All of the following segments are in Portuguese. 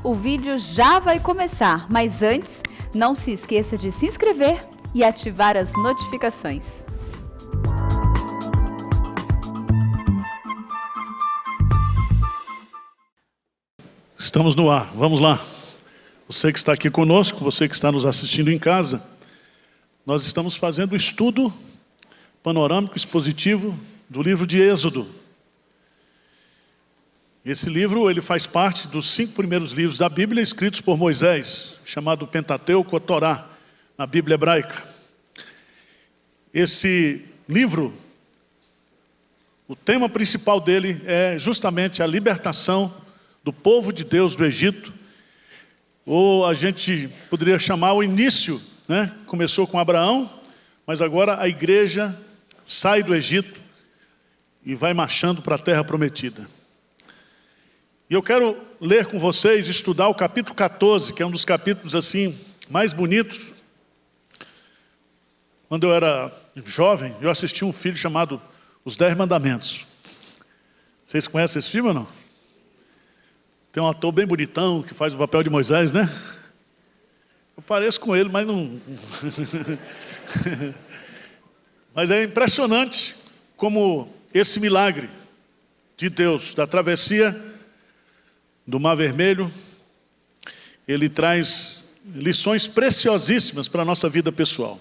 O vídeo já vai começar, mas antes, não se esqueça de se inscrever e ativar as notificações. Estamos no ar, vamos lá. Você que está aqui conosco, você que está nos assistindo em casa, nós estamos fazendo o estudo panorâmico expositivo do livro de Êxodo. Esse livro ele faz parte dos 5 primeiros livros da Bíblia escritos por Moisés, chamado Pentateuco, a Torá, na Bíblia hebraica. Esse livro, o tema principal dele é justamente a libertação do povo de Deus do Egito, ou a gente poderia chamar o início, né? Começou com Abraão, mas agora a igreja sai do Egito e vai marchando para a terra prometida. E eu quero ler com vocês, estudar o capítulo 14, que é um dos capítulos assim mais bonitos. Quando eu era jovem, eu assisti um filme chamado Os 10 Mandamentos. Vocês conhecem esse filme ou não? Tem um ator bem bonitão que faz o papel de Moisés, né? Eu pareço com ele, mas não... Mas é impressionante como esse milagre de Deus, da travessia do Mar Vermelho, ele traz lições preciosíssimas para a nossa vida pessoal.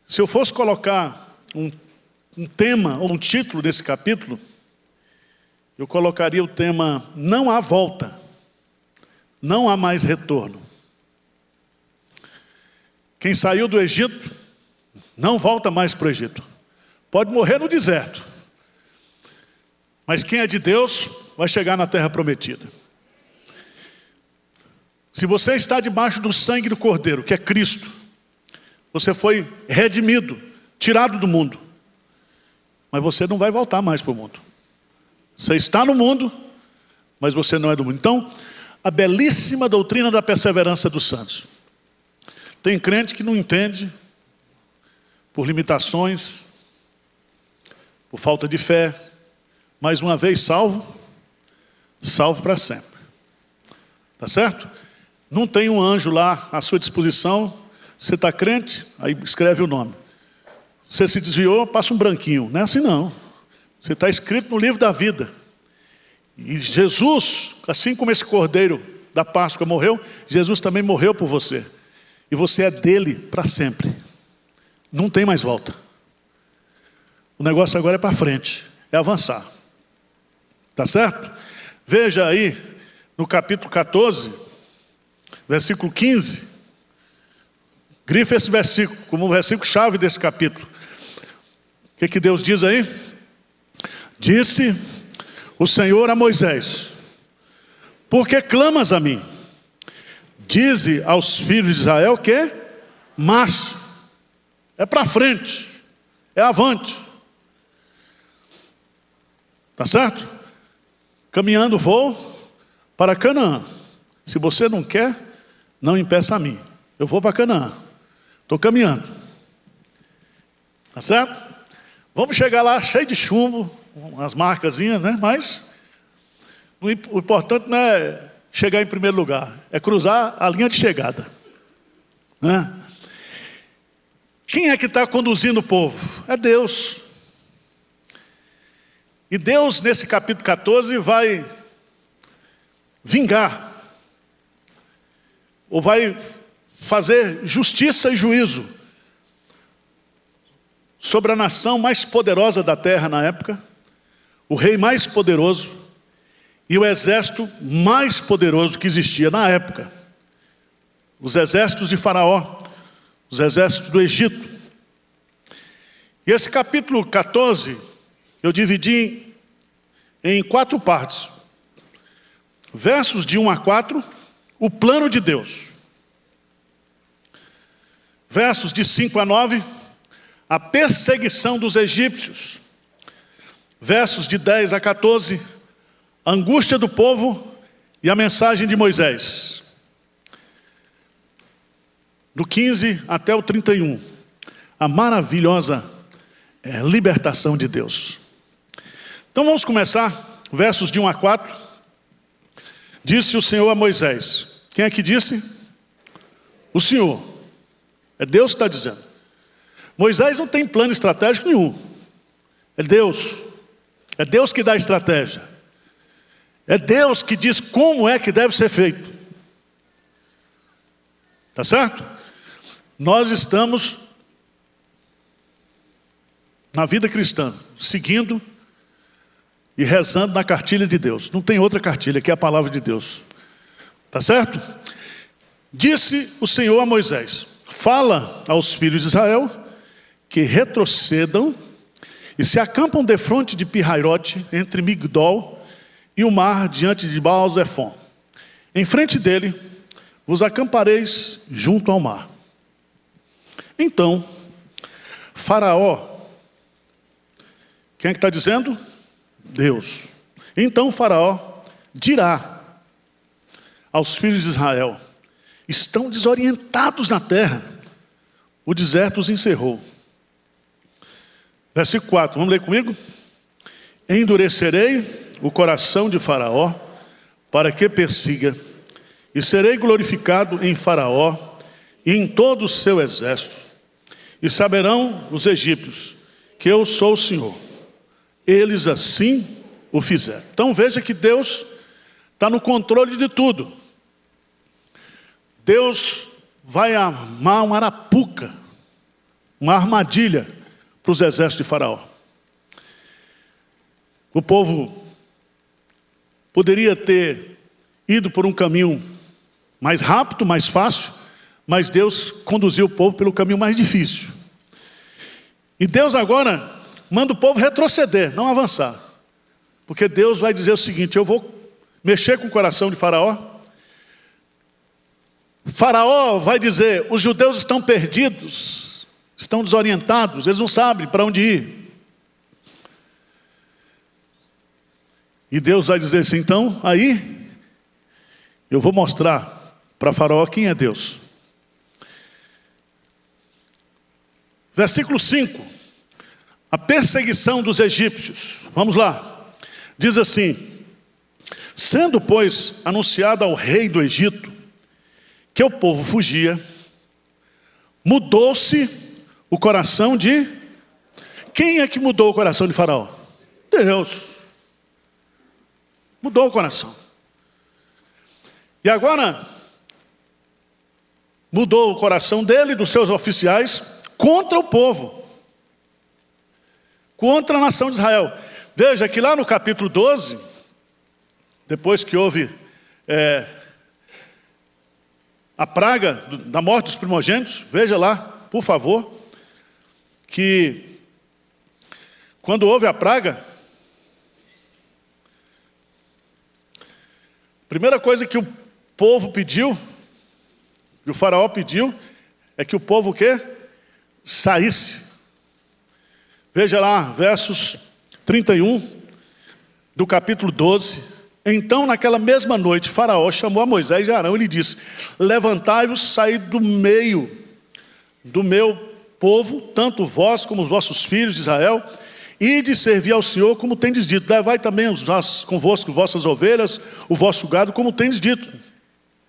Se eu fosse colocar um tema ou um título desse capítulo, eu colocaria o tema: não há volta, não há mais retorno. Quem saiu do Egito não volta mais para o Egito. Pode morrer no deserto, mas quem é de Deus vai chegar na terra prometida. Se você está debaixo do sangue do Cordeiro, que é Cristo, você foi redimido, tirado do mundo, mas você não vai voltar mais para o mundo. Você está no mundo, mas você não é do mundo. Então, a belíssima doutrina da perseverança dos santos. Tem crente que não entende, por limitações, por falta de fé, mas uma vez salvo, salvo para sempre. Tá certo? Não tem um anjo lá à sua disposição. Você está crente, aí escreve o nome. Você se desviou, passa um branquinho. Não é assim não. Você está escrito no livro da vida. E Jesus, assim como esse cordeiro da Páscoa morreu, Jesus também morreu por você. E você é dele para sempre. Não tem mais volta. O negócio agora é para frente, é avançar. Tá certo? Veja aí, no capítulo 14, versículo 15. Grife esse versículo como o versículo chave desse capítulo. O que Deus diz aí? Disse o Senhor a Moisés: por que clamas a mim? Dize aos filhos de Israel que marche. É para frente, é avante. Tá certo? Caminhando vou para Canaã. Se você não quer, não impeça a mim. Eu vou para Canaã. Estou caminhando. Tá certo? Vamos chegar lá cheio de chumbo, umas marcazinhas, né? Mas o importante não é chegar em primeiro lugar, é cruzar a linha de chegada, né? Quem é que está conduzindo o povo? É Deus. E Deus, nesse capítulo 14, vai vingar, ou vai fazer justiça e juízo sobre a nação mais poderosa da terra na época, o rei mais poderoso e o exército mais poderoso que existia na época. Os exércitos de Faraó, os exércitos do Egito. E esse capítulo 14, eu dividi em 4 partes. Versos de 1 a 4, o plano de Deus. Versos de 5 a 9, a perseguição dos egípcios. Versos de 10 a 14, a angústia do povo e a mensagem de Moisés. Do 15 até o 31, a maravilhosa libertação de Deus. Então vamos começar, versos de 1 a 4. Disse o Senhor a Moisés. Quem é que disse? O Senhor. É Deus que está dizendo. Moisés não tem plano estratégico nenhum. É Deus. É Deus que dá a estratégia. É Deus que diz como é que deve ser feito. Tá certo? Nós estamos na vida cristã, seguindo e rezando na cartilha de Deus. Não tem outra cartilha, que é a palavra de Deus. Tá certo? Disse o Senhor a Moisés: fala aos filhos de Israel que retrocedam e se acampam defronte de Pi-Hairote, entre Migdol e o mar, diante de Baal-Zephon. Em frente dele vos acampareis junto ao mar. Então, Faraó, quem é que está dizendo? Deus. Então Faraó dirá aos filhos de Israel: estão desorientados na terra, o deserto os encerrou. Versículo 4, vamos ler comigo? Endurecerei o coração de Faraó, para que persiga, e serei glorificado em Faraó e em todo o seu exército. E saberão os egípcios que eu sou o Senhor. Eles assim o fizeram. Então veja que Deus está no controle de tudo. Deus vai armar uma arapuca, uma armadilha para os exércitos de Faraó. O povo poderia ter ido por um caminho mais rápido, mais fácil, mas Deus conduziu o povo pelo caminho mais difícil. E Deus agora manda o povo retroceder, não avançar. Porque Deus vai dizer o seguinte: eu vou mexer com o coração de Faraó. Faraó vai dizer: os judeus estão perdidos, estão desorientados, eles não sabem para onde ir. E Deus vai dizer assim: então, aí, eu vou mostrar para Faraó quem é Deus. Versículo 5. A perseguição dos egípcios. Vamos lá. Diz assim: sendo, pois, anunciado ao rei do Egito que o povo fugia, mudou-se o coração de... Quem é que mudou o coração de Faraó? Deus. Mudou o coração. E agora, mudou o coração dele, dos seus oficiais, contra o povo. Contra a nação de Israel. Veja que lá no capítulo 12, depois que houve a praga da morte dos primogênitos, veja lá, por favor, que quando houve a praga, a primeira coisa que o povo pediu, que o faraó pediu, é que o povo o quê? Saísse. Veja lá, versos 31 do capítulo 12. Então, naquela mesma noite, Faraó chamou a Moisés e Arão e lhe disse: levantai-vos, saí do meio do meu povo, tanto vós como os vossos filhos de Israel, e de servir ao Senhor como tendes dito. Levai também convosco vossas ovelhas, o vosso gado, como tendes dito.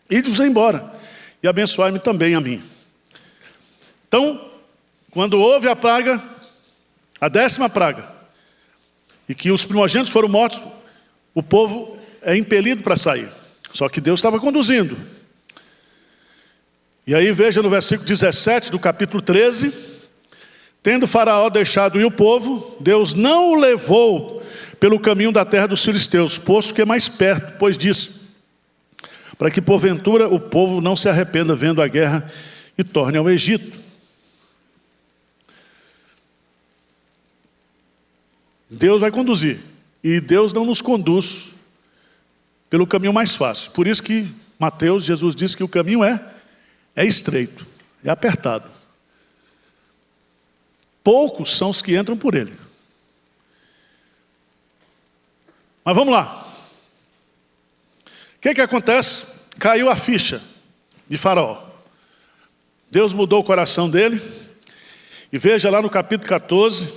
Ide-vos embora, e abençoai-me também a mim. Então, quando houve a praga, a 10ª praga, e que os primogênitos foram mortos, o povo é impelido para sair. Só que Deus estava conduzindo. E aí veja no versículo 17 do capítulo 13: tendo Faraó deixado ir o povo, Deus não o levou pelo caminho da terra dos filisteus, posto que é mais perto, pois disse: para que porventura o povo não se arrependa vendo a guerra e torne ao Egito. Deus vai conduzir. E Deus não nos conduz pelo caminho mais fácil. Por isso que Mateus, Jesus disse que o caminho é estreito, é apertado. Poucos são os que entram por ele. Mas vamos lá. O que acontece? Caiu a ficha de Faraó. Deus mudou o coração dele. E veja lá no capítulo 14,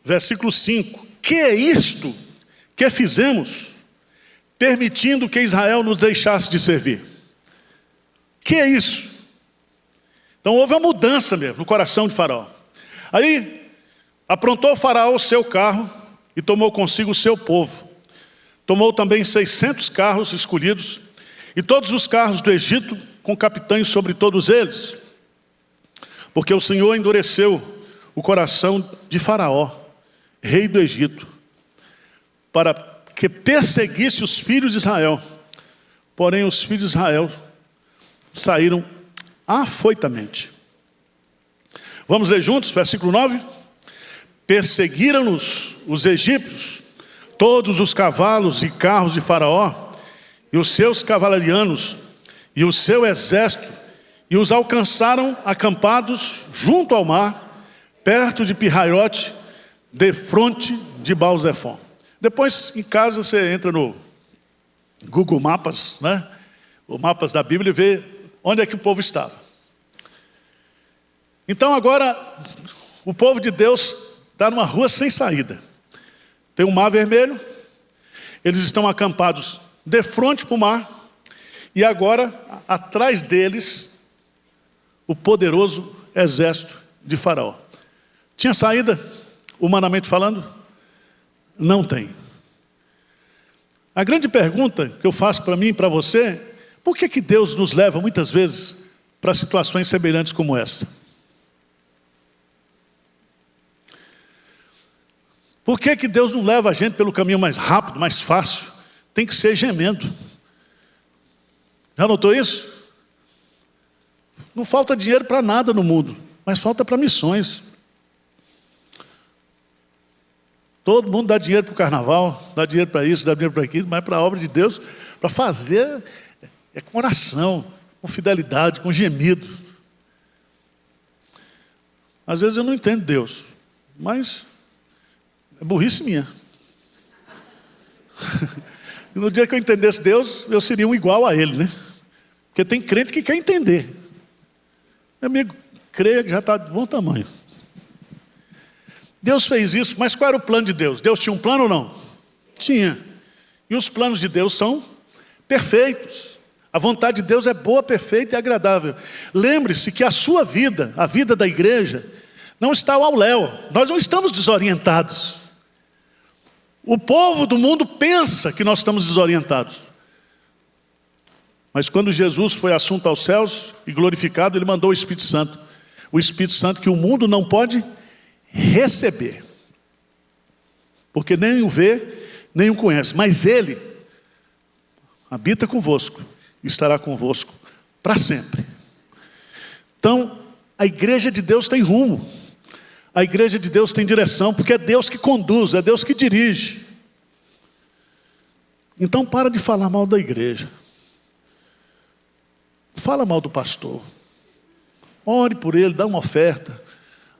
versículo 5. Que é isto que fizemos permitindo que Israel nos deixasse de servir. Que é isso? Então houve uma mudança mesmo no coração de Faraó. Aí aprontou Faraó o seu carro e tomou consigo o seu povo. Tomou também 600 carros escolhidos e todos os carros do Egito, com capitães sobre todos eles. Porque o Senhor endureceu o coração de Faraó, rei do Egito, para que perseguisse os filhos de Israel. Porém, os filhos de Israel saíram afoitamente. Vamos ler juntos, versículo 9? Perseguiram-nos os egípcios, todos os cavalos e carros de Faraó, e os seus cavalarianos, e o seu exército, e os alcançaram acampados junto ao mar, perto de Pirraiote, defronte de Baal-Zefon. Depois, em casa, você entra no Google Mapas, né? O Mapas da Bíblia, e vê onde é que o povo estava. Então agora, o povo de Deus está numa rua sem saída. Tem um mar vermelho, eles estão acampados de frente para o mar, e agora, atrás deles, o poderoso exército de Faraó. Tinha saída, humanamente falando? Não tem. A grande pergunta que eu faço para mim e para você, por que Deus nos leva muitas vezes para situações semelhantes como essa? Por que Deus não leva a gente pelo caminho mais rápido, mais fácil? Tem que ser gemendo. Já notou isso? Não falta dinheiro para nada no mundo, mas falta para missões. Todo mundo dá dinheiro para o carnaval, dá dinheiro para isso, dá dinheiro para aquilo, mas para a obra de Deus, para fazer, é com oração, com fidelidade, com gemido. Às vezes eu não entendo Deus, mas é burrice minha. No dia que eu entendesse Deus, eu seria um igual a Ele, né? Porque tem crente que quer entender. Meu amigo, creia que já está de bom tamanho. Deus fez isso, mas qual era o plano de Deus? Deus tinha um plano ou não? Tinha. E os planos de Deus são perfeitos. A vontade de Deus é boa, perfeita e agradável. Lembre-se que a sua vida, a vida da igreja, não está ao léu. Nós não estamos desorientados. O povo do mundo pensa que nós estamos desorientados. Mas quando Jesus foi assunto aos céus e glorificado, Ele mandou o Espírito Santo. O Espírito Santo que o mundo não pode receber. Porque nem o vê, nem o conhece. Mas Ele habita convosco, estará convosco para sempre. Então, a igreja de Deus tem rumo. A igreja de Deus tem direção, porque é Deus que conduz, é Deus que dirige. Então para de falar mal da igreja. Fala mal do pastor. Ore por ele, dá uma oferta,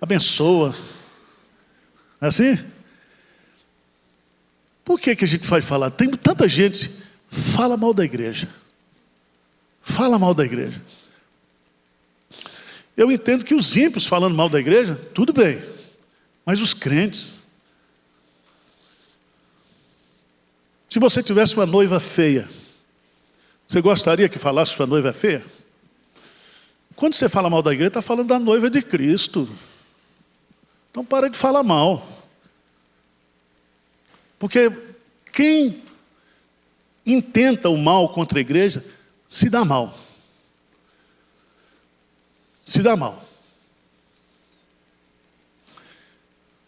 abençoa. É assim? Por que a gente vai falar? Tem tanta gente, fala mal da igreja. Fala mal da igreja. Eu entendo que os ímpios falando mal da igreja, tudo bem. Mas os crentes. Se você tivesse uma noiva feia, você gostaria que falasse sua noiva é feia? Quando você fala mal da igreja, está falando da noiva de Cristo. Então para de falar mal. Porque quem intenta o mal contra a igreja, se dá mal. Se dá mal.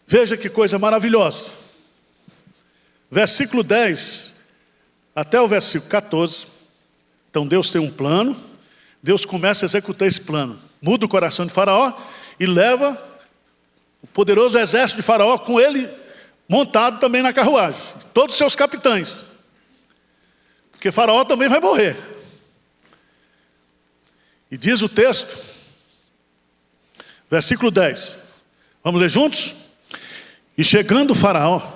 Veja que coisa maravilhosa. Versículo 10 até o versículo 14. Então Deus tem um plano. Deus começa a executar esse plano. Muda o coração de Faraó e leva o poderoso exército de Faraó com ele montado também na carruagem. Todos os seus capitães. Porque Faraó também vai morrer. E diz o texto, versículo 10. Vamos ler juntos? E chegando o Faraó,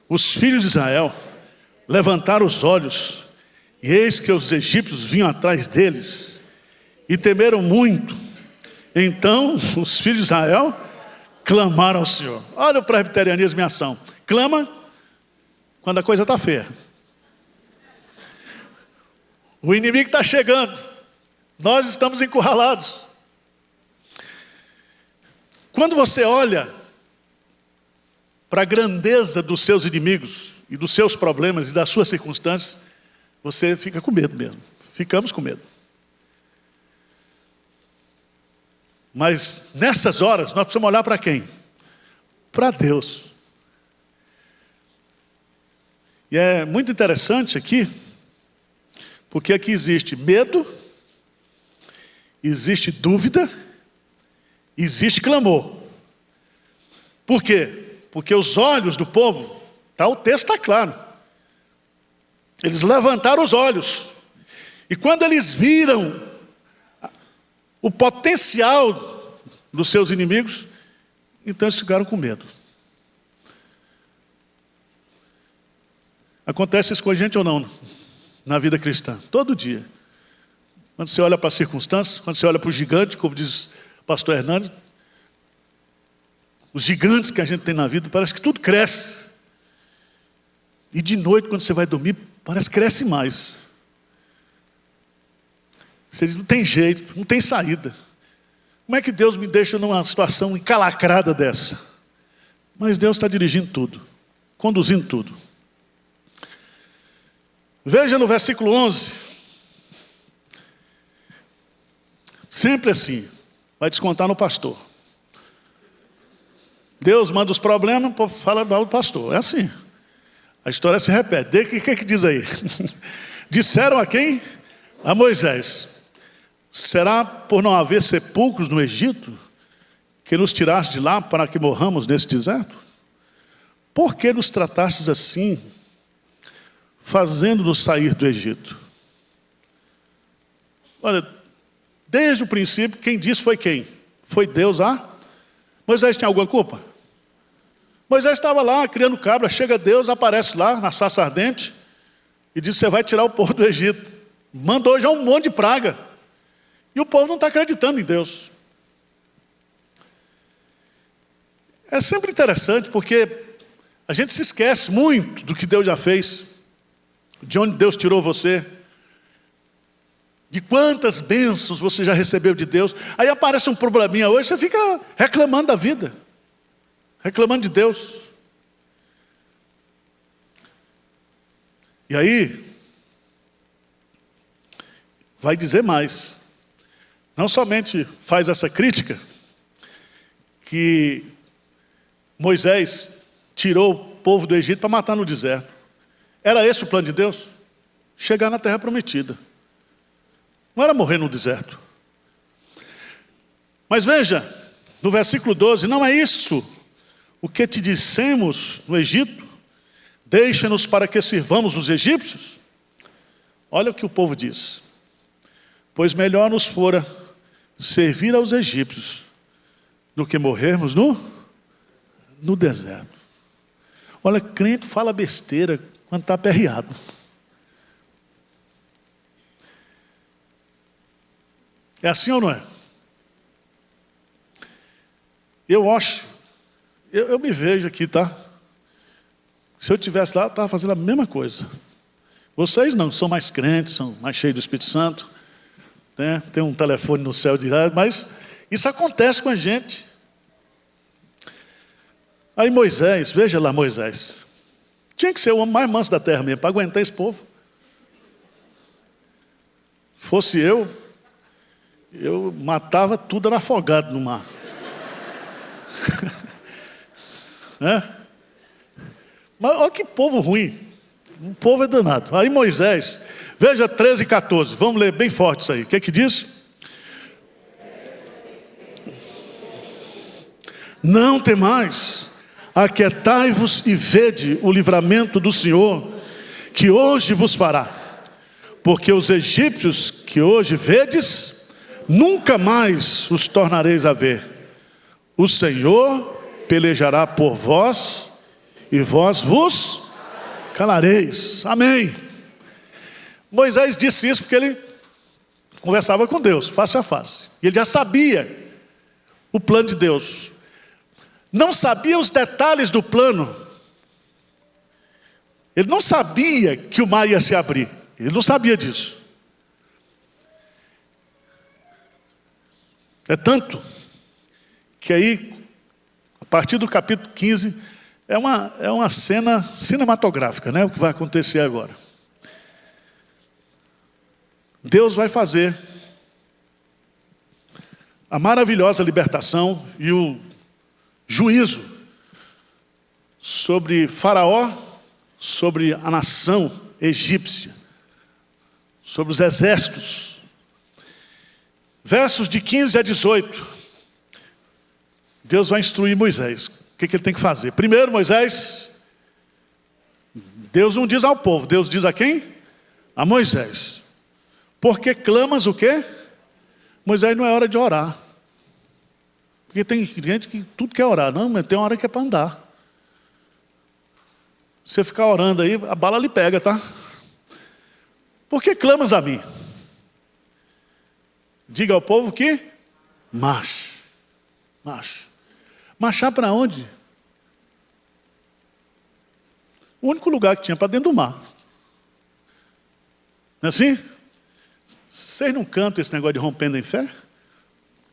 os filhos de Israel levantaram os olhos, e eis que os egípcios vinham atrás deles, e temeram muito. Então os filhos de Israel clamaram ao Senhor. Olha o presbiterianismo em ação. Clama quando a coisa está feia. O inimigo está chegando. Nós estamos encurralados. Quando você olha para a grandeza dos seus inimigos e dos seus problemas e das suas circunstâncias, você fica com medo mesmo. Ficamos com medo. Mas nessas horas nós precisamos olhar para quem? Para Deus. E é muito interessante aqui, porque aqui existe medo, existe dúvida, existe clamor. Por quê? Porque os olhos do povo, o texto está claro. Eles levantaram os olhos. E quando eles viram o potencial dos seus inimigos, então eles ficaram com medo. Acontece isso com a gente ou não? Na vida cristã, todo dia. Quando você olha para as circunstâncias, quando você olha para o gigante, como diz o pastor Hernandes, os gigantes que a gente tem na vida, parece que tudo cresce. E de noite, quando você vai dormir, parece que cresce mais. Você diz, não tem jeito, não tem saída. Como é que Deus me deixa numa situação encalacrada dessa? Mas Deus está dirigindo tudo, conduzindo tudo. Veja no versículo 11. Sempre assim, vai descontar no pastor. Deus manda os problemas, o povo fala mal do pastor. É assim. A história se repete. O que diz aí? Disseram a quem? A Moisés. Será por não haver sepulcros no Egito que nos tiraste de lá para que morramos nesse deserto? Por que nos tratastes assim, fazendo-nos sair do Egito? Olha, desde o princípio, quem disse foi quem? Foi Deus. Moisés tinha alguma culpa? Moisés estava lá criando cabra, chega Deus, aparece lá na sarça ardente e diz, você vai tirar o povo do Egito. Mandou já um monte de praga. E o povo não está acreditando em Deus. É sempre interessante porque a gente se esquece muito do que Deus já fez, de onde Deus tirou você, de quantas bênçãos você já recebeu de Deus. Aí aparece um probleminha hoje, você fica reclamando da vida, reclamando de Deus. E aí, vai dizer mais. Não somente faz essa crítica, que Moisés tirou o povo do Egito para matar no deserto. Era esse o plano de Deus? Chegar na terra prometida. Não era morrer no deserto. Mas veja, no versículo 12, não é isso o que te dissemos no Egito? Deixa-nos para que sirvamos os egípcios? Olha o que o povo diz. Pois melhor nos fora servir aos egípcios do que morrermos no deserto. Olha, crente fala besteira quando está aperreado. É assim ou não é? Eu acho, eu me vejo aqui, tá? Se eu estivesse lá, eu estava fazendo a mesma coisa. Vocês não, são mais crentes, são mais cheios do Espírito Santo, né? Tem um telefone no céu direto, mas isso acontece com a gente. Aí Moisés, veja lá Moisés, tinha que ser o homem mais manso da terra mesmo, para aguentar esse povo. Fosse eu matava tudo, era afogado no mar. Mas olha que povo ruim. O povo é danado. Aí Moisés, veja 13 e 14. Vamos ler bem forte isso aí. O que é que diz? Não temais, aquietai-vos e vede o livramento do Senhor, que hoje vos fará. Porque os egípcios que hoje vedes, nunca mais os tornareis a ver. O Senhor pelejará por vós, e vós vos calareis. Amém. Moisés disse isso porque ele conversava com Deus, face a face. E ele já sabia o plano de Deus. Não sabia os detalhes do plano. Ele não sabia que o mar ia se abrir. Ele não sabia disso. É tanto que aí, a partir do capítulo 15, é uma cena cinematográfica, né? O que vai acontecer agora. Deus vai fazer a maravilhosa libertação e o juízo sobre Faraó, sobre a nação egípcia, sobre os exércitos. Versos de 15 a 18. Deus vai instruir Moisés. O que ele tem que fazer? Primeiro, Moisés, Deus não diz ao povo, Deus diz a quem? A Moisés. Porque clamas o quê? Moisés, não é hora de orar. Porque tem gente que tudo quer orar. Não, mas tem uma hora que é para andar. Você ficar orando aí, a bala lhe pega, tá? Por que clamas a mim? Diga ao povo que marche. Marche. Marchar para onde? O único lugar que tinha para dentro do mar. Não é assim? Vocês não cantam esse negócio de rompendo em fé?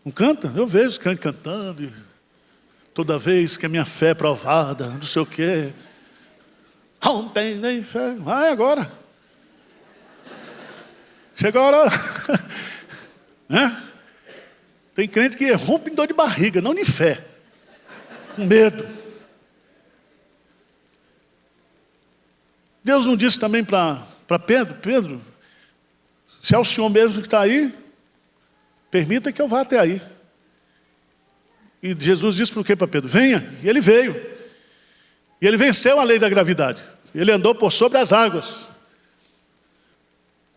Não cantam? Eu vejo os crentes cantando. E toda vez que a minha fé é provada, não sei o quê. Rompendo em fé. Vai agora. Chegou a hora. Né? Tem crente que rompe em dor de barriga, não de fé. Com medo. Deus não disse também para Pedro, Pedro, se é o Senhor mesmo que está aí, permita que eu vá até aí. E Jesus disse para o quê para Pedro? Venha. E ele veio. E ele venceu a lei da gravidade. Ele andou por sobre as águas.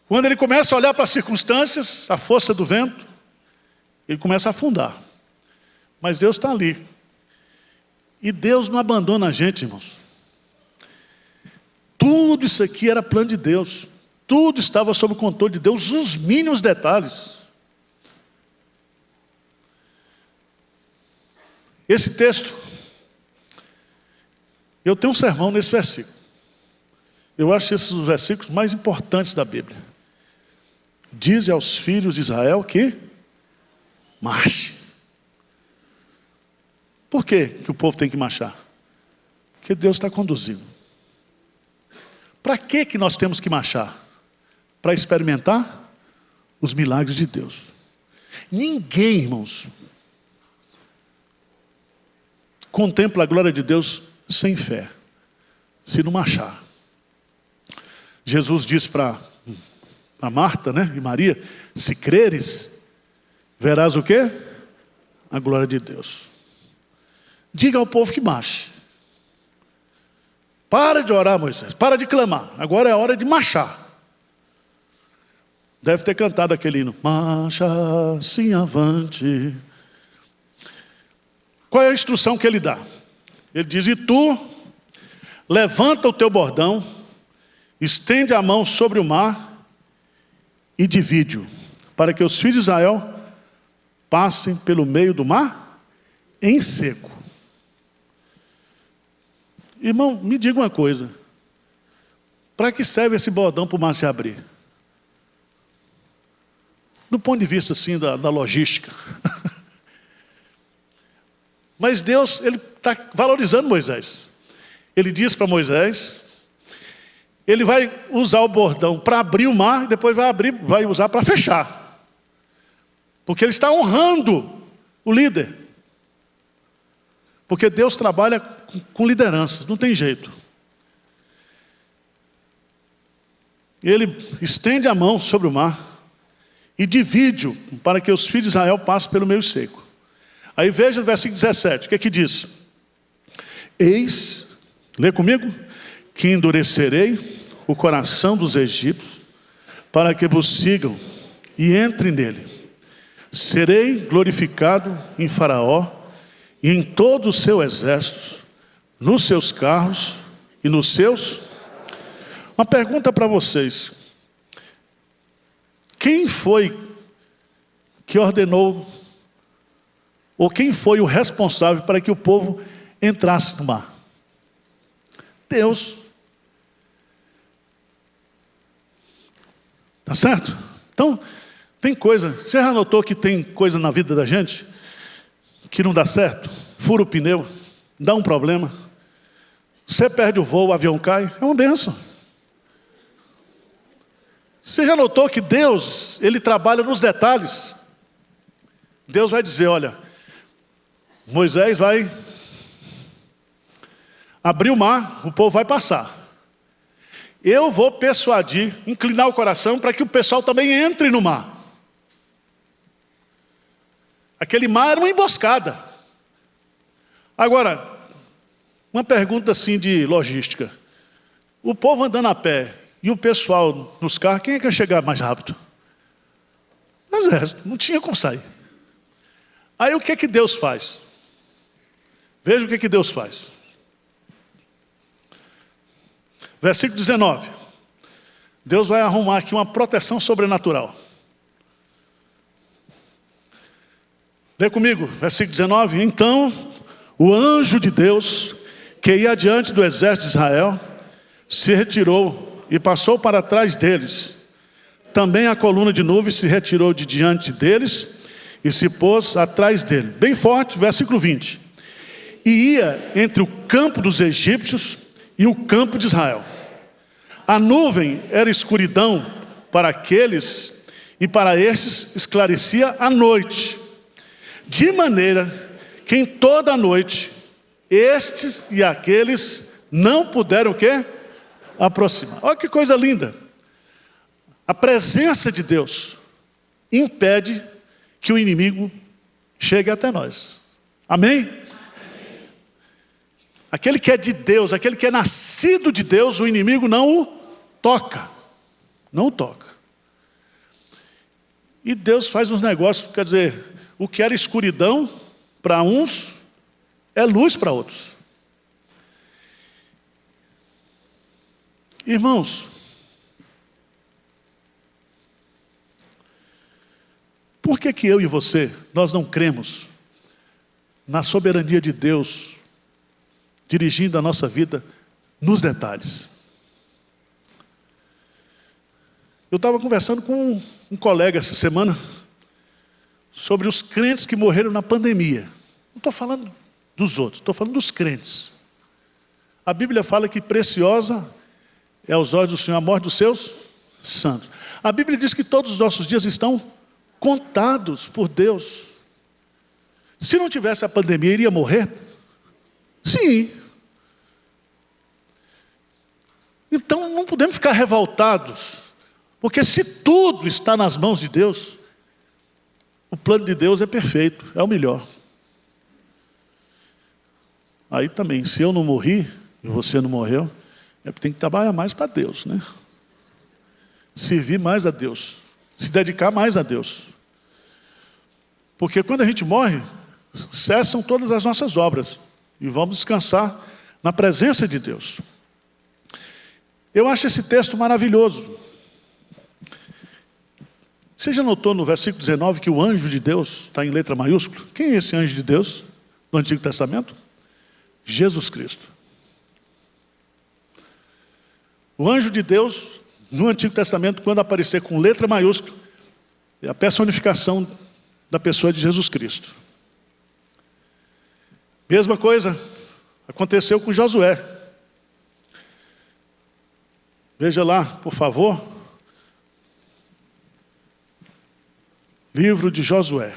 Quando ele começa a olhar para as circunstâncias, a força do vento, ele começa a afundar. Mas Deus está ali. E Deus não abandona a gente, irmãos. Tudo isso aqui era plano de Deus. Tudo estava sob o controle de Deus, os mínimos detalhes. Esse texto, eu tenho um sermão nesse versículo. Eu acho esses os versículos mais importantes da Bíblia. Dize aos filhos de Israel que marche. Por que o povo tem que marchar? Porque Deus está conduzindo. Para que nós temos que marchar? Para experimentar os milagres de Deus. Ninguém, irmãos, contempla a glória de Deus sem fé, se não marchar. Jesus disse para Marta, né, e Maria, se creres, verás o quê? A glória de Deus. Diga ao povo que marche. Para de orar, Moisés, para de clamar, agora é hora de marchar. Deve ter cantado aquele hino, marcha assim avante. Qual é a instrução que ele dá? Ele diz, e tu, levanta o teu bordão, estende a mão sobre o mar e divide-o, para que os filhos de Israel passem pelo meio do mar em seco. Irmão, me diga uma coisa. Para que serve esse bordão para o mar se abrir? Do ponto de vista assim da logística. Mas Deus, Ele está valorizando Moisés. Ele diz para Moisés, ele vai usar o bordão para abrir o mar e depois vai usar para fechar. Porque ele está honrando o líder. Porque Deus trabalha com lideranças, não tem jeito. Ele estende a mão sobre o mar e divide-o para que os filhos de Israel passem pelo meio seco. Aí veja o versículo 17, o que é que diz? Eis, lê comigo, que endurecerei o coração dos egípcios para que vos sigam e entrem nele. Serei glorificado em Faraó e em todo o seu exército, nos seus carros e nos seus... Uma pergunta para vocês. Quem foi que ordenou, ou quem foi o responsável para que o povo entrasse no mar? Deus. Tá certo? Então, Tem coisa, você já notou que tem coisa na vida da gente que não dá certo? Fura o pneu, dá um problema. Você perde o voo, o avião cai, é uma bênção. Você já notou que Deus, Ele trabalha nos detalhes? Deus vai dizer, olha, Moisés vai abrir o mar, o povo vai passar. Eu vou persuadir, inclinar o coração para que o pessoal também entre no mar. Aquele mar era uma emboscada. Agora, uma pergunta assim de logística. O povo andando a pé e o pessoal nos carros, quem é que ia chegar mais rápido? O exército, não tinha como sair. Aí o que é que Deus faz? Veja o que é que Deus faz. Versículo 19. Deus vai arrumar aqui uma proteção sobrenatural. Lê comigo, versículo 19. Então, o anjo de Deus, que ia adiante do exército de Israel, se retirou e passou para trás deles. Também a coluna de nuvem se retirou de diante deles e se pôs atrás dele. Bem forte, versículo 20. E ia entre o campo dos egípcios e o campo de Israel. A nuvem era escuridão para aqueles e para estes esclarecia a noite. De maneira que em toda a noite, estes e aqueles não puderam o quê? Aproximar. Olha que coisa linda. A presença de Deus impede que o inimigo chegue até nós. Amém? Aquele que é de Deus, aquele que é nascido de Deus, o inimigo não o toca. Não o toca. E Deus faz uns negócios, quer dizer, o que era escuridão para uns é luz para outros. Irmãos, por que que eu e você, nós não cremos na soberania de Deus, dirigindo a nossa vida nos detalhes? Eu estava conversando com um colega essa semana sobre os crentes que morreram na pandemia. Não estou falando dos outros, estou falando dos crentes. A Bíblia fala que preciosa é aos olhos do Senhor a morte dos seus santos. A Bíblia diz que todos os nossos dias estão contados por Deus. Se não tivesse a pandemia, iria morrer? Sim. Então não podemos ficar revoltados, porque se tudo está nas mãos de Deus, o plano de Deus é perfeito, é o melhor. Aí também, se eu não morri e você não morreu, é porque tem que trabalhar mais para Deus, né? Servir mais a Deus, se dedicar mais a Deus. Porque quando a gente morre, cessam todas as nossas obras e vamos descansar na presença de Deus. Eu acho esse texto maravilhoso. Você já notou no versículo 19 que o anjo de Deus está em letra maiúscula? Quem é esse anjo de Deus no Antigo Testamento? Jesus Cristo. O anjo de Deus no Antigo Testamento, quando aparecer com letra maiúscula, é a personificação da pessoa de Jesus Cristo. Mesma coisa aconteceu com Josué. Veja lá, por favor. Livro de Josué.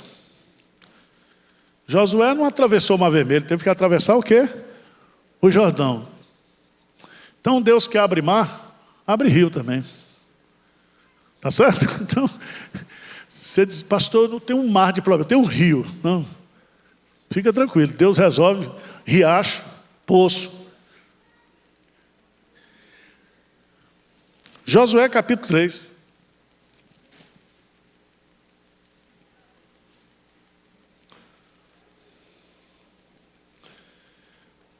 Josué não atravessou o Mar Vermelho, teve que atravessar o quê? O Jordão. Então Deus que abre mar, abre rio também. Tá certo? Então, você diz, pastor, não tem um mar de problema, tem um rio. Não, fica tranquilo, Deus resolve riacho, poço. Josué capítulo 3.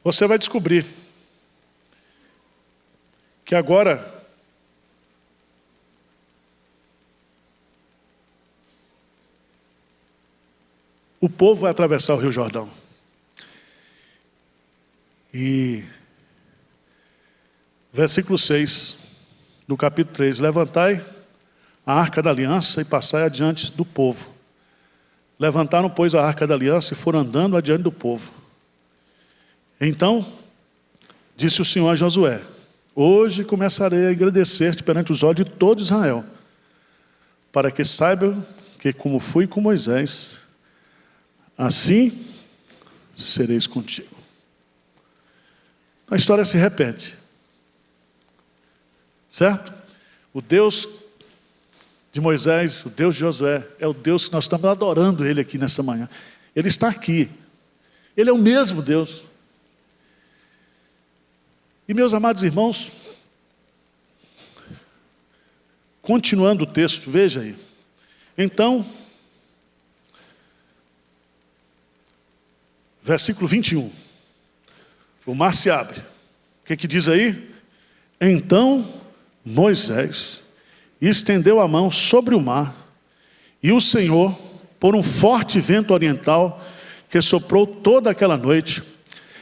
Você vai descobrir que agora o povo vai atravessar o Rio Jordão. E versículo 6 do capítulo 3: levantai a arca da aliança e passai adiante do povo. Levantaram, pois, a arca da aliança e foram andando adiante do povo. Então, disse o Senhor a Josué: hoje começarei a engrandecer-te perante os olhos de todo Israel, para que saibam que como fui com Moisés, assim sereis contigo. A história se repete. Certo? O Deus de Moisés, o Deus de Josué, é o Deus que nós estamos adorando Ele aqui nessa manhã. Ele está aqui. Ele é o mesmo Deus. E meus amados irmãos, continuando o texto, veja aí. Então, versículo 21. O mar se abre. O que diz aí? Então Moisés estendeu a mão sobre o mar, e o Senhor, por um forte vento oriental, que soprou toda aquela noite,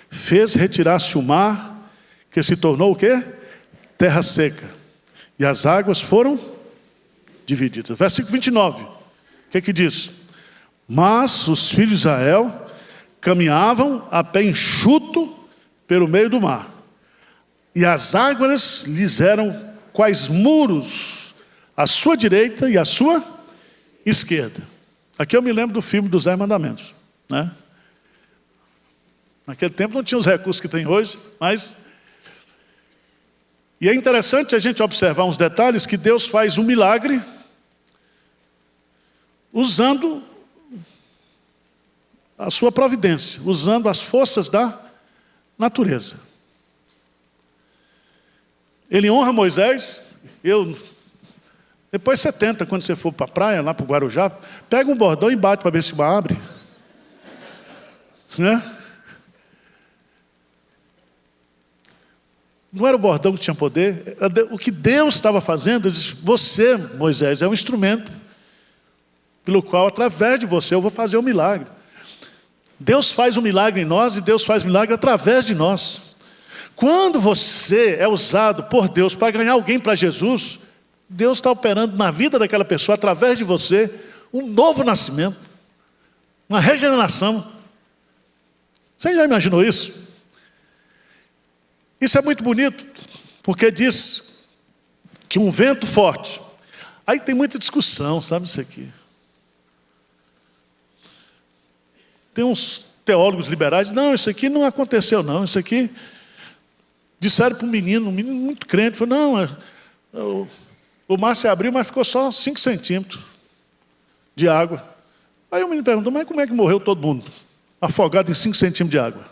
fez retirar-se o mar, que se tornou o quê? Terra seca. E as águas foram divididas. Versículo 29. O que diz? Mas os filhos de Israel caminhavam a pé enxuto pelo meio do mar, e as águas lhes eram quais muros à sua direita e à sua esquerda. Aqui eu me lembro do filme dos 10 Mandamentos, né? Naquele tempo não tinha os recursos que tem hoje, mas... E é interessante a gente observar uns detalhes que Deus faz um milagre usando a sua providência, usando as forças da natureza. Ele honra Moisés. Depois você tenta, quando você for para a praia, lá para o Guarujá, pega um bordão e bate para ver se o mar abre. Né? Não era o bordão que tinha poder. O que Deus estava fazendo, ele disse: você, Moisés, é um instrumento pelo qual, através de você, eu vou fazer um milagre. Deus faz um milagre em nós e Deus faz um milagre através de nós. Quando você é usado por Deus para ganhar alguém para Jesus, Deus está operando na vida daquela pessoa, através de você, um novo nascimento, uma regeneração. Você já imaginou isso? Isso é muito bonito, porque diz que um vento forte. Aí tem muita discussão, sabe isso aqui? Tem uns teólogos liberais, não, isso aqui não aconteceu não, isso aqui... Disseram para um menino muito crente, falou: não, o mar se abriu, mas ficou só 5 centímetros de água. Aí o menino perguntou: mas como é que morreu todo mundo? Afogado em 5 centímetros de água.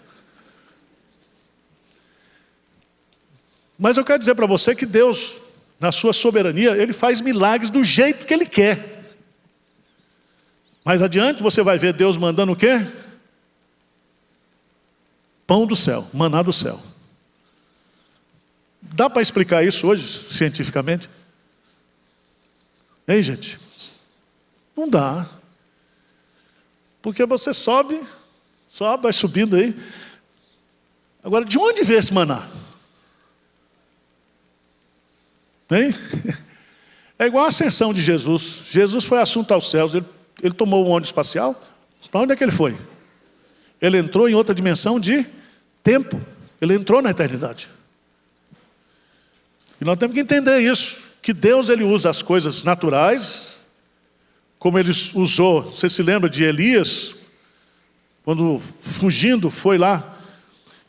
Mas eu quero dizer para você que Deus, na sua soberania, Ele faz milagres do jeito que Ele quer. Mais adiante você vai ver Deus mandando o quê? Pão do céu, maná do céu. Dá para explicar isso hoje, cientificamente? Hein, gente? Não dá. Porque você sobe, vai subindo aí. Agora, de onde veio esse maná? Hein? É igual a ascensão de Jesus. Jesus foi assunto aos céus. Ele tomou um ônibus espacial. Para onde é que ele foi? Ele entrou em outra dimensão de tempo. Ele entrou na eternidade. E nós temos que entender isso, que Deus ele usa as coisas naturais, como Ele usou, você se lembra de Elias, quando fugindo foi lá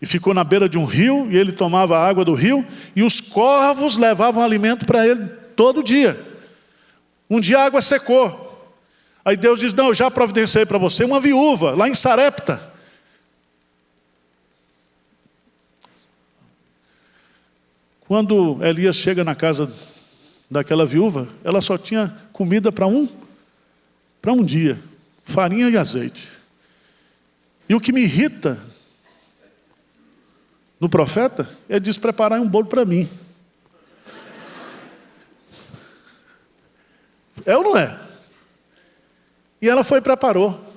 e ficou na beira de um rio, e ele tomava a água do rio, e os corvos levavam alimento para ele todo dia. Um dia a água secou, aí Deus diz: não, eu já providenciei para você uma viúva, lá em Sarepta. Quando Elias chega na casa daquela viúva, ela só tinha comida para um dia, farinha e azeite. E o que me irrita no profeta é diz: preparar um bolo para mim. É ou não é? E ela foi e preparou.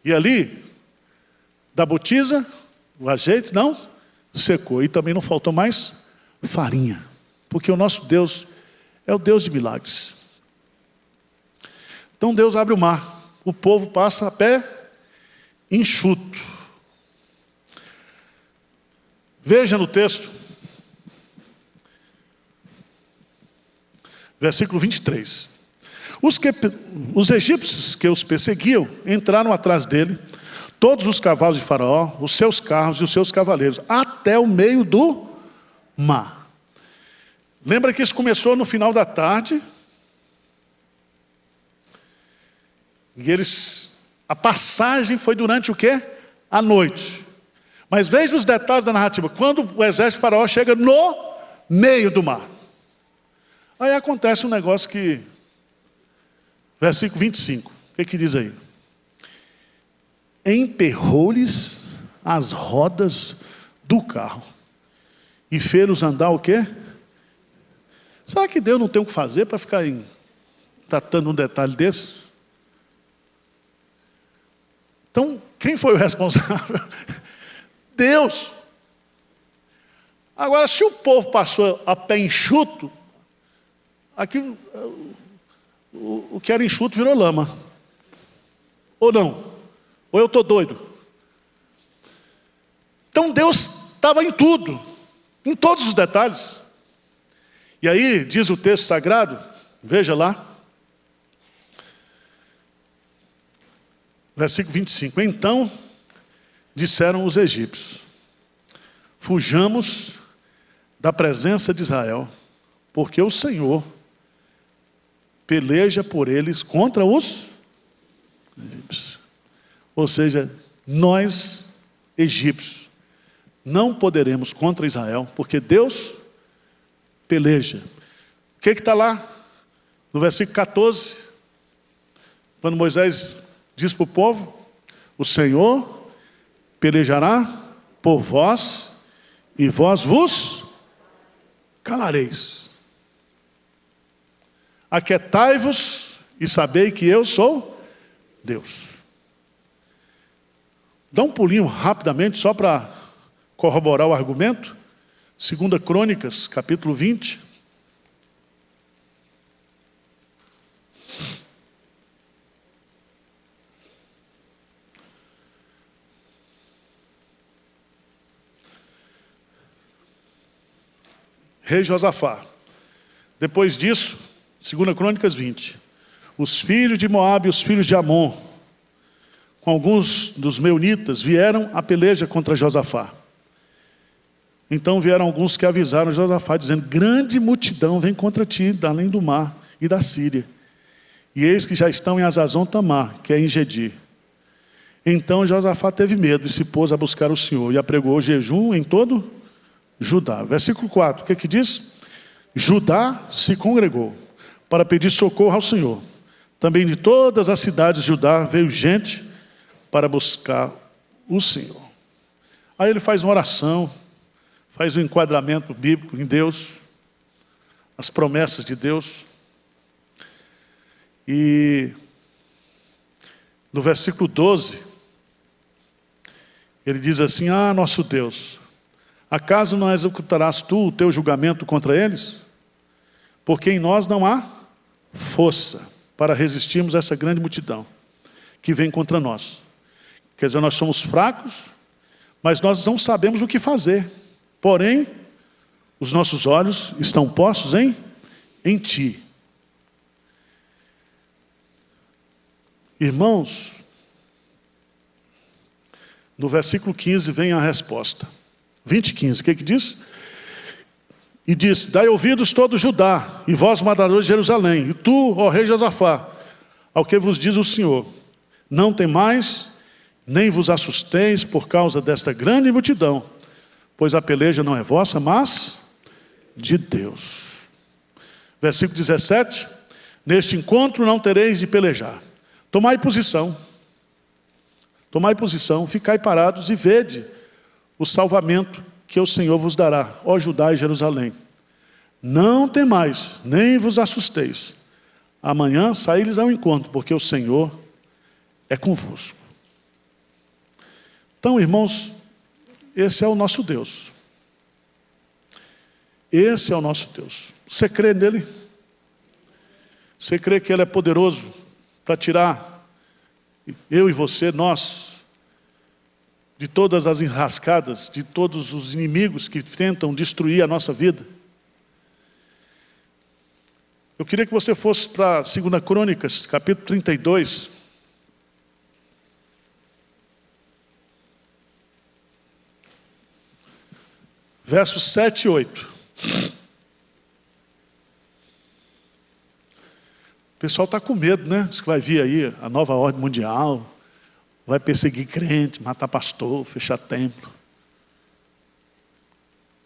E ali, da botija, o azeite, não, secou. E também não faltou mais farinha. Porque o nosso Deus É o Deus de milagres. Então Deus abre o mar. O povo passa a pé enxuto. Veja no texto. Versículo 23. Os egípcios que os perseguiam entraram atrás dele, todos os cavalos de Faraó, os seus carros e os seus cavaleiros, até o meio do mar. Lembra que isso começou no final da tarde? E a passagem foi durante o quê? A noite. Mas veja os detalhes da narrativa. Quando o exército de Faraó chega no meio do mar. Aí acontece um negócio que... Versículo 25. O que diz aí? Emperrou-lhes as rodas do carro. E fez-los andar o quê? Será que Deus não tem o que fazer para ficar tratando um detalhe desse? Então, quem foi o responsável? Deus. Agora, se o povo passou a pé enxuto, aqui o que era enxuto virou lama. Ou não? Ou eu estou doido? Então Deus estava em tudo, em todos os detalhes. E aí, diz o texto sagrado, veja lá, versículo 25. Então, disseram os egípcios, fujamos da presença de Israel, porque o Senhor peleja por eles contra os egípcios. Ou seja, nós, egípcios, não poderemos contra Israel, porque Deus peleja. O que está lá? No versículo 14, quando Moisés diz para o povo, o Senhor pelejará por vós, e vós vos calareis. Aquietai-vos e sabei que eu sou Deus. Dá um pulinho rapidamente, só para corroborar o argumento. 2 Crônicas, capítulo 20. Rei Josafá. Depois disso, 2 Crônicas 20. Os filhos de Moabe e os filhos de Amon, com alguns dos meunitas, vieram a peleja contra Josafá. Então vieram alguns que avisaram Josafá, dizendo, grande multidão vem contra ti, da além do mar e da Síria. E eis que já estão em Azazon Tamar, que é em Gedi. Então Josafá teve medo e se pôs a buscar o Senhor, e apregou jejum em todo Judá. Versículo 4, o que diz? Judá se congregou para pedir socorro ao Senhor. Também de todas as cidades de Judá veio gente para buscar o Senhor. Aí ele faz uma oração, faz um enquadramento bíblico em Deus, as promessas de Deus. E no versículo 12, ele diz assim, nosso Deus, acaso não executarás tu o teu julgamento contra eles? Porque em nós não há força para resistirmos a essa grande multidão que vem contra nós. Quer dizer, nós somos fracos, mas nós não sabemos o que fazer. Porém, os nossos olhos estão postos em ti. Irmãos, no versículo 15 vem a resposta. 20:15, o que diz? E diz, dai ouvidos todo Judá, e vós moradores de Jerusalém, e tu, ó rei Josafá, ao que vos diz o Senhor, não temais, nem vos assusteis por causa desta grande multidão, pois a peleja não é vossa, mas de Deus. Versículo 17, neste encontro não tereis de pelejar. Tomai posição, ficai parados e vede o salvamento que o Senhor vos dará, ó Judá e Jerusalém. Não temais, nem vos assusteis. Amanhã saí-lhes ao encontro, porque o Senhor é convosco. Então, irmãos, esse é o nosso Deus. Esse é o nosso Deus. Você crê nele? Você crê que Ele é poderoso para tirar eu e você, nós, de todas as enrascadas, de todos os inimigos que tentam destruir a nossa vida? Eu queria que você fosse para 2 Crônicas, capítulo 32. Versos 7 e 8. O pessoal está com medo, né? Diz que vai vir aí a nova ordem mundial, vai perseguir crente, matar pastor, fechar templo.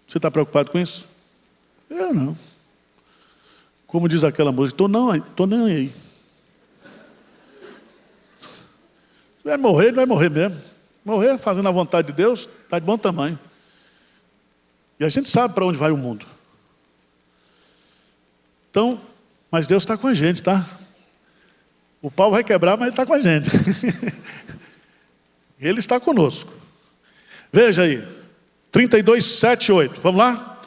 Você está preocupado com isso? Eu não. Como diz aquela música, estou nem aí. Vai morrer, ele vai morrer mesmo. Morrer fazendo a vontade de Deus, está de bom tamanho. E a gente sabe para onde vai o mundo. Então, mas Deus está com a gente, tá? O pau vai quebrar, mas Ele está com a gente. Ele está conosco. Veja aí, 32, 7 e 8. Vamos lá?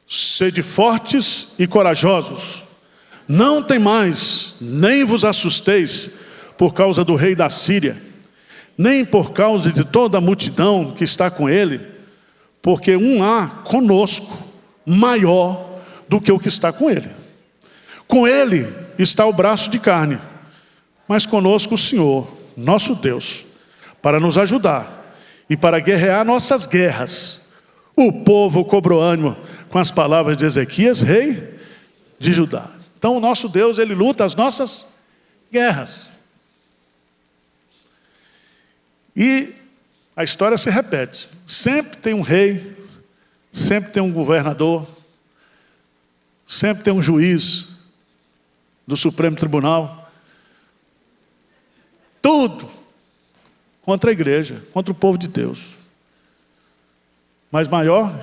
Sede fortes e corajosos. Não temais, nem vos assusteis por causa do rei da Síria, nem por causa de toda a multidão que está com ele, porque há conosco maior do que o que está com ele. Com ele está o braço de carne, mas conosco o Senhor, nosso Deus, para nos ajudar e para guerrear nossas guerras. O povo cobrou ânimo com as palavras de Ezequias, rei de Judá. Então o nosso Deus, Ele luta as nossas guerras. E a história se repete. Sempre tem um rei, sempre tem um governador, sempre tem um juiz do Supremo Tribunal. Tudo contra a igreja, contra o povo de Deus. Mas maior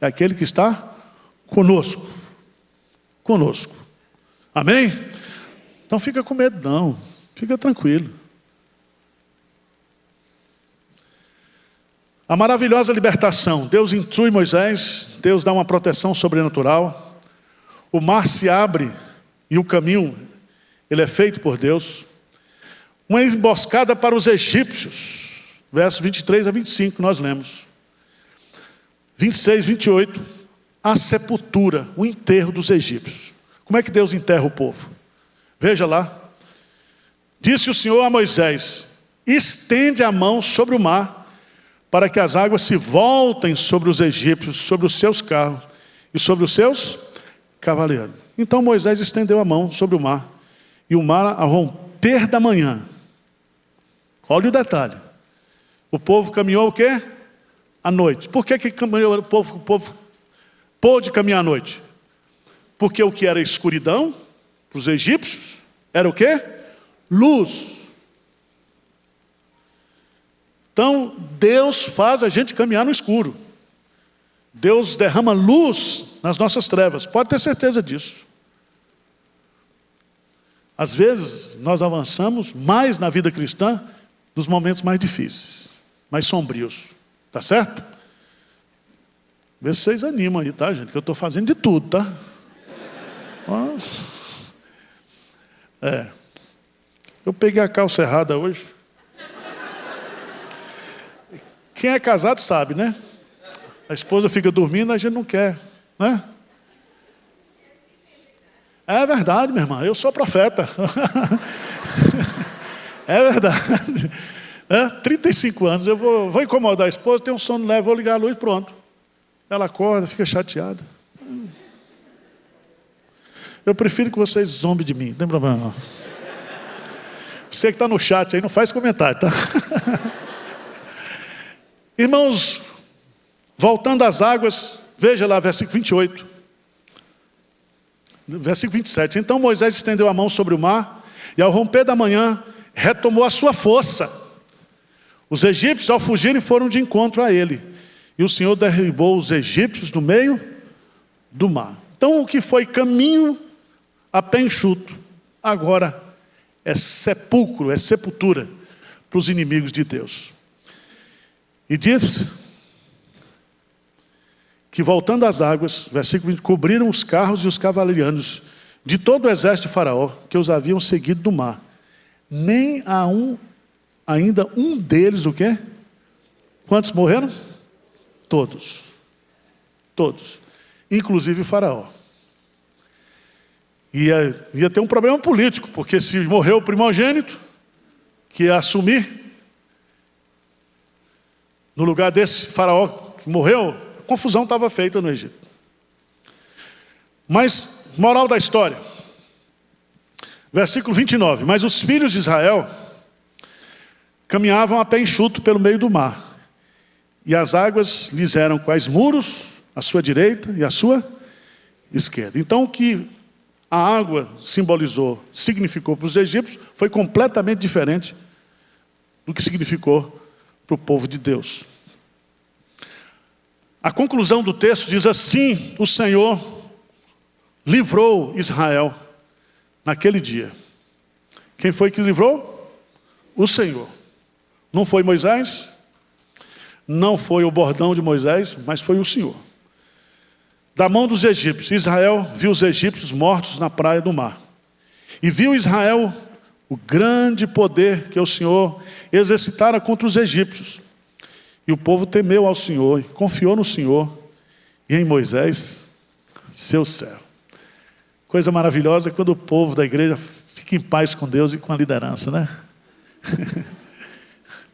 é aquele que está conosco. Conosco. Amém? Não fica com medo não, fica tranquilo. A maravilhosa libertação. Deus instrui Moisés, Deus dá uma proteção sobrenatural. O mar se abre e o caminho, ele é feito por Deus. Uma emboscada para os egípcios. Versos 23 a 25, nós lemos. 26, 28. A sepultura, o enterro dos egípcios. Como é que Deus enterra o povo? Veja lá. Disse o Senhor a Moisés: estende a mão sobre o mar, para que as águas se voltem sobre os egípcios, sobre os seus carros e sobre os seus cavaleiros. Então Moisés estendeu a mão sobre o mar, e o mar, ao romper da manhã, olha o detalhe, o povo caminhou o quê? À noite. Por que caminhou o povo pôde caminhar à noite? Porque o que era escuridão, para os egípcios, era o quê? Luz. Então, Deus faz a gente caminhar no escuro. Deus derrama luz nas nossas trevas. Pode ter certeza disso. Às vezes, nós avançamos mais na vida cristã nos momentos mais difíceis, mais sombrios. Tá certo? Vê se vocês animam aí, tá, gente? Que eu estou fazendo de tudo, tá? Eu peguei a calça errada hoje. Quem é casado sabe, né? A esposa fica dormindo, a gente não quer, né? É verdade, minha irmã, eu sou profeta. É verdade. 35 anos, eu vou incomodar a esposa, tem um sono leve, vou ligar a luz, pronto. Ela acorda, fica chateada. Eu prefiro que vocês zombem de mim, não tem problema não. Você que está no chat aí, não faz comentário, tá? Irmãos, voltando às águas, veja lá, versículo 28. Versículo 27. Então Moisés estendeu a mão sobre o mar, e ao romper da manhã, retomou a sua força. Os egípcios, ao fugirem, foram de encontro a ele. E o Senhor derribou os egípcios no meio do mar. Então o que foi caminho a pé enxuto, agora é sepulcro, é sepultura para os inimigos de Deus. E diz que voltando às águas, versículo 20, cobriram os carros e os cavaleiranos, de todo o exército de Faraó que os haviam seguido do mar. Nem há ainda um deles, o quê? Quantos morreram? Todos. Todos. Inclusive o Faraó. Ia ter um problema político, porque se morreu o primogênito, que ia assumir, no lugar desse Faraó que morreu, a confusão estava feita no Egito. Mas, moral da história, versículo 29, mas os filhos de Israel caminhavam a pé enxuto pelo meio do mar, e as águas lhes eram quais muros, à sua direita e à sua esquerda. Então o que a água significou para os egípcios, foi completamente diferente do que significou para o povo de Deus. A conclusão do texto diz assim: o Senhor livrou Israel naquele dia. Quem foi que livrou? O Senhor. Não foi Moisés, não foi o bordão de Moisés, mas foi o Senhor. Da mão dos egípcios. Israel viu os egípcios mortos na praia do mar. E viu Israel o grande poder que o Senhor exercitara contra os egípcios. E o povo temeu ao Senhor, e confiou no Senhor e em Moisés, seu servo. Coisa maravilhosa quando o povo da igreja fica em paz com Deus e com a liderança, né?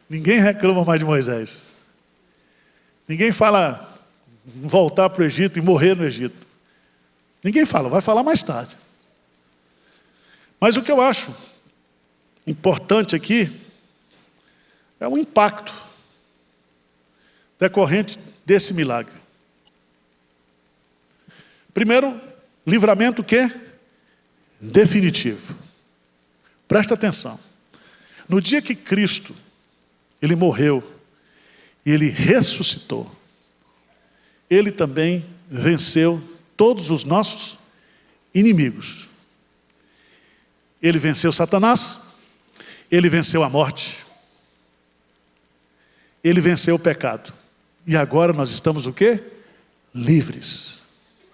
Ninguém reclama mais de Moisés. Ninguém fala voltar para o Egito e morrer no Egito. Ninguém fala, vai falar mais tarde. Mas o que eu acho importante aqui é o impacto decorrente desse milagre. Primeiro, livramento o quê? Definitivo. Presta atenção. No dia que Cristo, Ele morreu e Ele ressuscitou, Ele também venceu todos os nossos inimigos. Ele venceu Satanás, Ele venceu a morte, Ele venceu o pecado. E agora nós estamos o quê? Livres.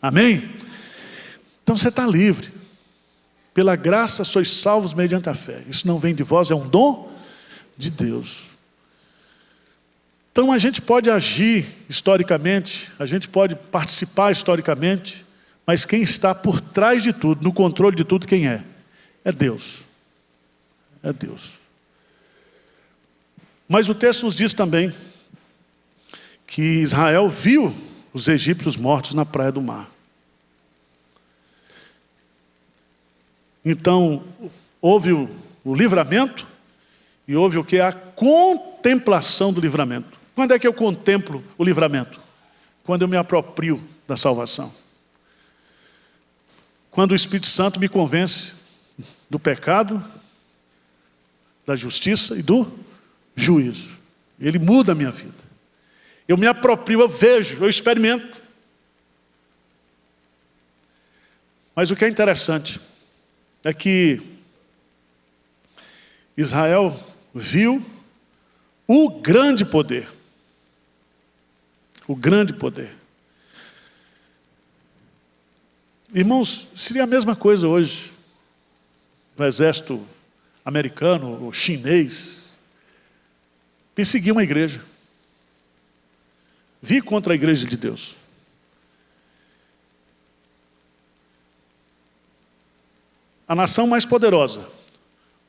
Amém? Então você está livre. Pela graça sois salvos mediante a fé. Isso não vem de vós, é um dom de Deus. Então a gente pode agir historicamente, a gente pode participar historicamente, mas quem está por trás de tudo, no controle de tudo, quem é? É Deus. É Deus. Mas o texto nos diz também que Israel viu os egípcios mortos na praia do mar. Então, houve o livramento e houve o que? A contemplação do livramento. Quando é que eu contemplo o livramento? Quando eu me aproprio da salvação. Quando o Espírito Santo me convence do pecado, da justiça e do juízo. Ele muda a minha vida. Eu me aproprio, eu vejo, eu experimento. Mas o que é interessante é que Israel viu o grande poder. O grande poder. Irmãos, seria a mesma coisa hoje no exército americano ou chinês perseguir uma igreja. Vir contra a igreja de Deus. A nação mais poderosa,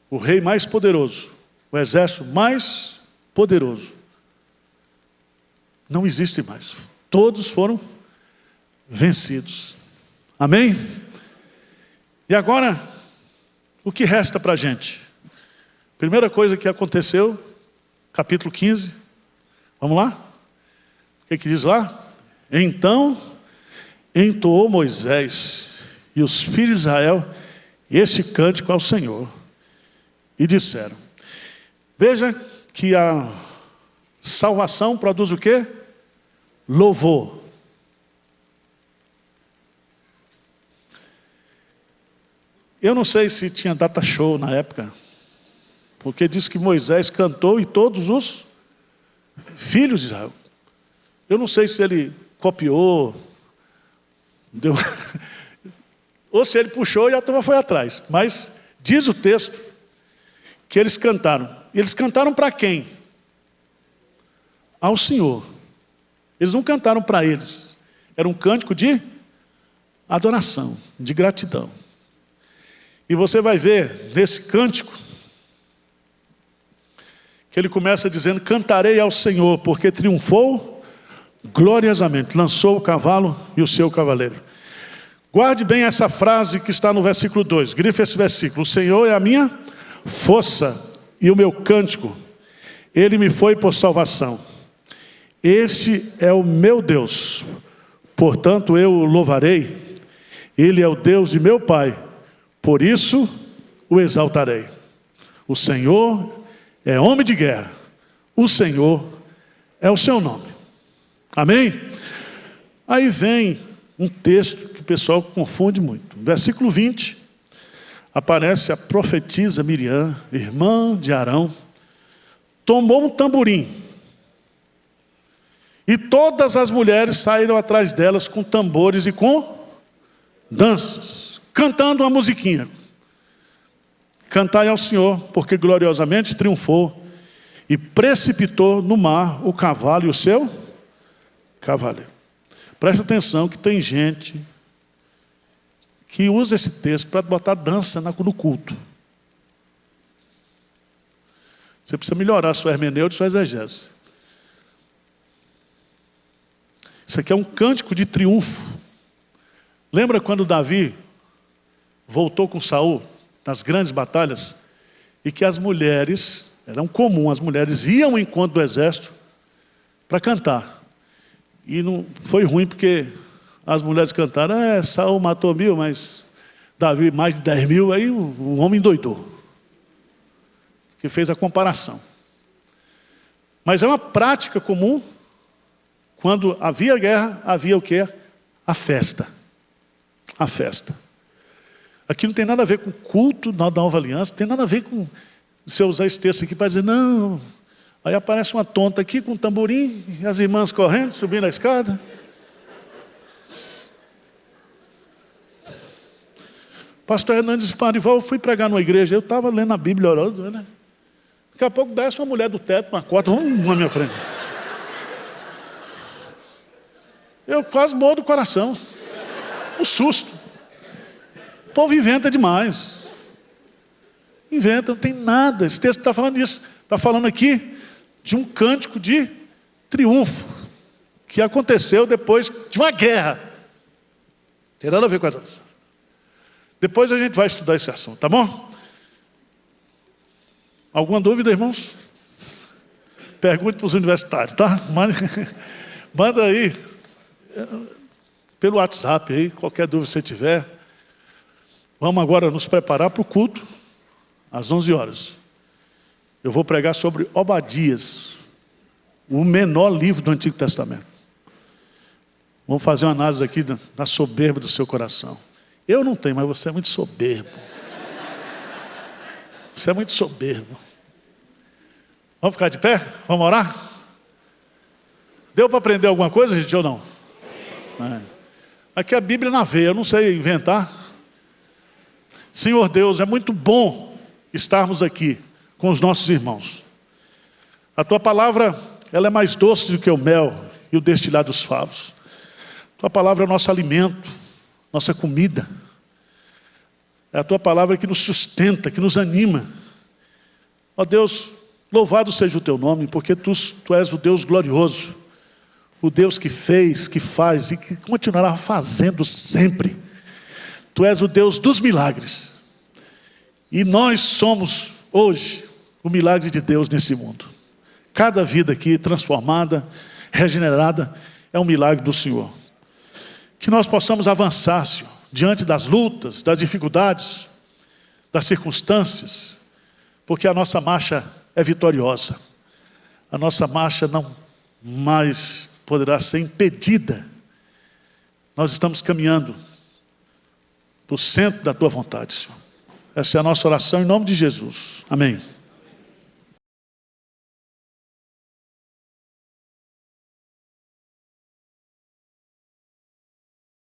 o rei mais poderoso, o exército mais poderoso, não existe mais. Todos foram vencidos. Amém? E agora, o que resta para a gente? Primeira coisa que aconteceu, capítulo 15. Vamos lá? O que diz lá? Então, entoou Moisés e os filhos de Israel este cântico ao Senhor. E disseram. Veja que a salvação produz o quê? Louvor. Eu não sei se tinha data show na época, porque diz que Moisés cantou e todos os filhos de Israel. Eu não sei se ele copiou, ou se ele puxou e a turma foi atrás. Mas diz o texto que eles cantaram. E eles cantaram para quem? Ao Senhor. Eles não cantaram para eles. Era um cântico de adoração, de gratidão. E você vai ver nesse cântico que ele começa dizendo: cantarei ao Senhor, porque triunfou gloriosamente, lançou o cavalo e o seu cavaleiro. Guarde bem essa frase que está no versículo 2, grife esse versículo: o Senhor é a minha força e o meu cântico, ele me foi por salvação. Este é o meu Deus, portanto eu o louvarei. Ele é o Deus de meu Pai, por isso o exaltarei. O Senhor é homem de guerra, o Senhor é o seu nome. Amém? Aí vem um texto que o pessoal confunde muito. No versículo 20, aparece a profetisa Miriam, irmã de Arão, tomou um tamborim, e todas as mulheres saíram atrás delas com tambores e com danças, cantando uma musiquinha. Cantai ao Senhor, porque gloriosamente triunfou e precipitou no mar o cavalo e o seu cavaleiro. Presta atenção que tem gente que usa esse texto para botar dança no culto. Você precisa melhorar a sua hermenêutica e sua exegese. Isso aqui é um cântico de triunfo. Lembra quando Davi voltou com Saul nas grandes batalhas? E que as mulheres, era comum, as mulheres iam ao encontro do exército para cantar. E não foi ruim porque as mulheres cantaram: Saul matou 1000, mas Davi mais de 10.000, aí o homem endoidou. Que fez a comparação. Mas é uma prática comum. Quando havia guerra, havia o quê? A festa. A festa. Aqui não tem nada a ver com culto da Nova Aliança, não tem nada a ver com você usar esse texto aqui para dizer, não. Aí aparece uma tonta aqui com um tamborim, e as irmãs correndo, subindo a escada. Pastor Hernandes Parival, eu fui pregar numa igreja, eu estava lendo a Bíblia, orando, né? Daqui a pouco desce uma mulher do teto, uma corda, na minha frente. Eu quase morro do coração. Um susto. O povo inventa demais. Inventa, não tem nada. Esse texto está falando disso. Está falando aqui de um cântico de triunfo que aconteceu depois de uma guerra. Não tem nada a ver com a adoração. Depois a gente vai estudar esse assunto, tá bom? Alguma dúvida, irmãos? Pergunte para os universitários, tá? Manda aí pelo WhatsApp aí, qualquer dúvida que você tiver. Vamos agora nos preparar para o culto, às 11 horas. Eu vou pregar sobre Obadias, o menor livro do Antigo Testamento. Vamos fazer uma análise aqui da soberba do seu coração. Eu não tenho, mas você é muito soberbo. Você é muito soberbo. Vamos ficar de pé? Vamos orar? Deu para aprender alguma coisa, gente, ou não? Aqui a Bíblia na veia, eu não sei inventar. Senhor Deus, é muito bom estarmos aqui com os nossos irmãos. A Tua palavra, ela é mais doce do que o mel e o destilar dos favos. A Tua palavra é o nosso alimento, nossa comida. É a Tua palavra que nos sustenta, que nos anima. Ó Deus, louvado seja o Teu nome, porque Tu és o Deus glorioso, o Deus que fez, que faz e que continuará fazendo sempre. Tu és o Deus dos milagres. E nós somos hoje o milagre de Deus nesse mundo. Cada vida aqui transformada, regenerada, é um milagre do Senhor. Que nós possamos avançar, Senhor, diante das lutas, das dificuldades, das circunstâncias, porque a nossa marcha é vitoriosa. A nossa marcha não mais poderá ser impedida. Nós estamos caminhando para o centro da Tua vontade, Senhor. Essa é a nossa oração em nome de Jesus. Amém.